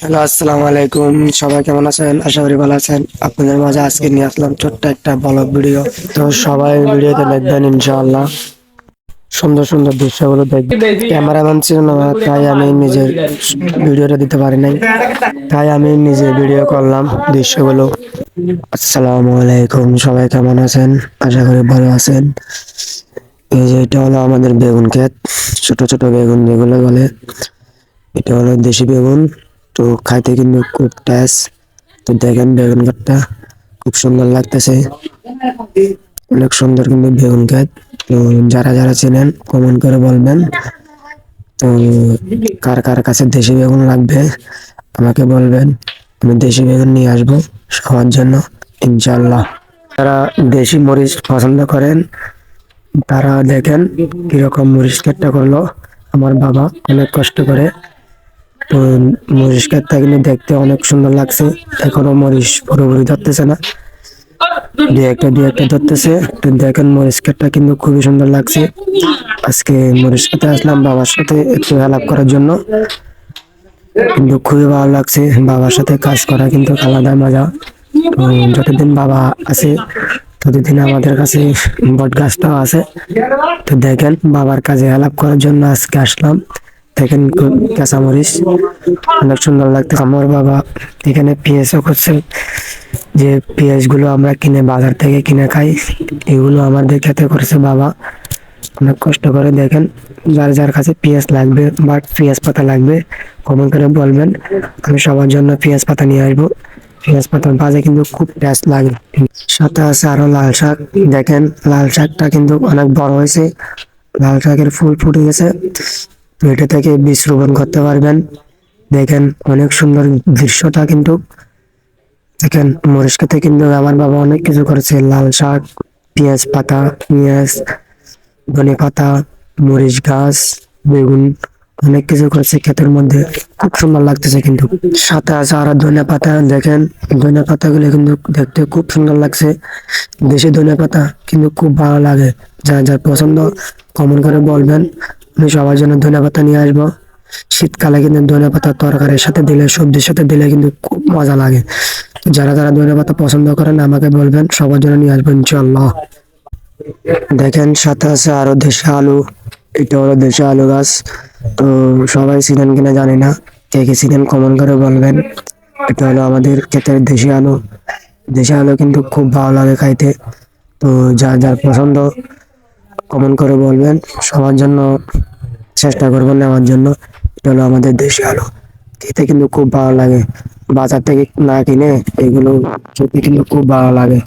Hello, আসসালামু আলাইকুম। সবাই কেমন আছেন? আশা করি ভালো আছেন। আপনাদের মাঝে আজকে নিয়ে আসলাম ছোট্ট একটা ব্লগ ভিডিও। তো সবাই ভিডিওতে দেখবেন ইনশাআল্লাহ। সুন্দর সুন্দর দৃশ্যগুলো দেখবেন। ক্যামেরাম্যান ছিল না, তাই আমি নিজের ভিডিওটা দিতে পারি নাই। তাই আমি নিজে ভিডিও করলাম দৃশ্যগুলো। আসসালামু আলাইকুম। সবাই কেমন আছেন? আশা করি ভালো আছেন। এই যে এটা হলো আমাদের বেগুন ক্ষেত। ছোট ছোট বেগুন যেগুলো বলে, এটা হলো দেশি বেগুন। তো খাইতে কিন্তু খুব টেস্ট। তো দেখেন বেগুন ক্ষেতটা খুব সুন্দর লাগতেছে, অনেক সুন্দর কিন্তু বেগুন ক্ষেত। তো যারা যারা চেনেন কমেন্ট করে বলবেন। তো কার কার কাছে দেশি বেগুন লাগবে আমাকে বলবেন, আমি দেশি বেগুন নিয়ে আসবো সবার জন্য ইনশাল্লাহ। যারা দেশি মরিচ পছন্দ করেন তারা দেখেন কিরকম মরিচ ক্ষেতটা করলো আমার বাবা অনেক কষ্ট করে। তো মরিচ ক্ষেতটা কিন্তু দেখতে অনেক সুন্দর লাগছে। এখনো মরিচ পুরোপুরি ধরতেছে না, দু একটা ধরতেছে। তো দেখেন মরিচ ক্ষেতটা কিন্তু খুবই সুন্দর লাগছে। আজকে মরিচ খেতে আসলাম বাবার সাথে একটু হেল্প করার জন্য, কিন্তু খুবই ভালো লাগছে। বাবার সাথে কাজ করা কিন্তু আলাদা মজা। তো যতদিন বাবা আছে ততদিন আমাদের কাছে বট গাছটাও আছে। তো দেখেন বাবার কাজে হেল্প করার জন্য আজকে আসলাম। দেখেন কাঁচা মরিচ অনেক সুন্দর লাগতেছে। আমার বাবা এখানে পেঁয়াজও করছে, যে পেঁয়াজ গুলো আমরা কিনে বাজার থেকে কিনে খাই, এগুলো আমাদের খেতে করেছে বাবা অনেক কষ্ট করে। দেখেন যার যার কাছে পেঁয়াজ লাগবে বা পেঁয়াজ পাতা লাগবে কমেন্ট করে বলবেন, আমি সবার জন্য পেঁয়াজ পাতা নিয়ে আসবো। পেঁয়াজ পাতা ভাজা কিন্তু খুব টেস্ট লাগে। সাথে আছে আরো লাল শাক। দেখেন লাল শাকটা কিন্তু অনেক বড় হয়েছে, লাল শাকের ফুল ফুটে গেছে। তো এটা থেকে বীজ রোপণ করতে পারবেন। দেখেন অনেক সুন্দর দৃশ্যটা কিন্তু। দেখেন মরিচ খেতে কিন্তু আমার বাবা অনেক কিছু করেছে, লাল শাক, পেঁয়াজ পাতা, পেঁয়াজ, ধনে পাতা, মরিচ গাছ, বেগুন, অনেক কিছু করেছে ক্ষেতের মধ্যে। খুব সুন্দর লাগতেছে কিন্তু। সাথে আছে আর ধনে পাতা। দেখেন ধনে পাতা গুলো কিন্তু দেখতে খুব সুন্দর লাগছে। দেশি ধনে পাতা কিন্তু খুব ভালো লাগে। যার যার পছন্দ কমেন্ট করে বলবেন, আমি সবার জন্য ধনে পাতা নিয়ে আসবো। শীতকালে কিন্তু ধনে পাতা তরকারির সাথে দিলে, সবজির সাথে দিলে কিন্তু খুব মজা লাগে। যারা যারা ধনে পাতা পছন্দ করেন আমাকে বলবেন, সবার জন্য নিয়ে আসবেন ইনশাল্লাহ। দেখেন সাথে আছে আরো দেশি আলু। এটা হলো দেশি আলু গাছ। তো সবাই চিনেন কিনা জানি না, কে কে চিনেন কমেন্ট করে বলবেন। এটা হলো আমাদের ক্ষেতের দেশি আলু। দেশি আলু কিন্তু খুব ভালো লাগে খাইতে। তো যার যার পছন্দ কমেন্ট করে বলবেন, সবার জন্য চেষ্টা করবেন নেওয়ার জন্য। এটা হলো আমাদের দেশি আলু, খেতে কিন্তু খুব ভালো লাগে। বাজার থেকে না কিনে এগুলো খেতে কিন্তু খুব ভালো লাগে।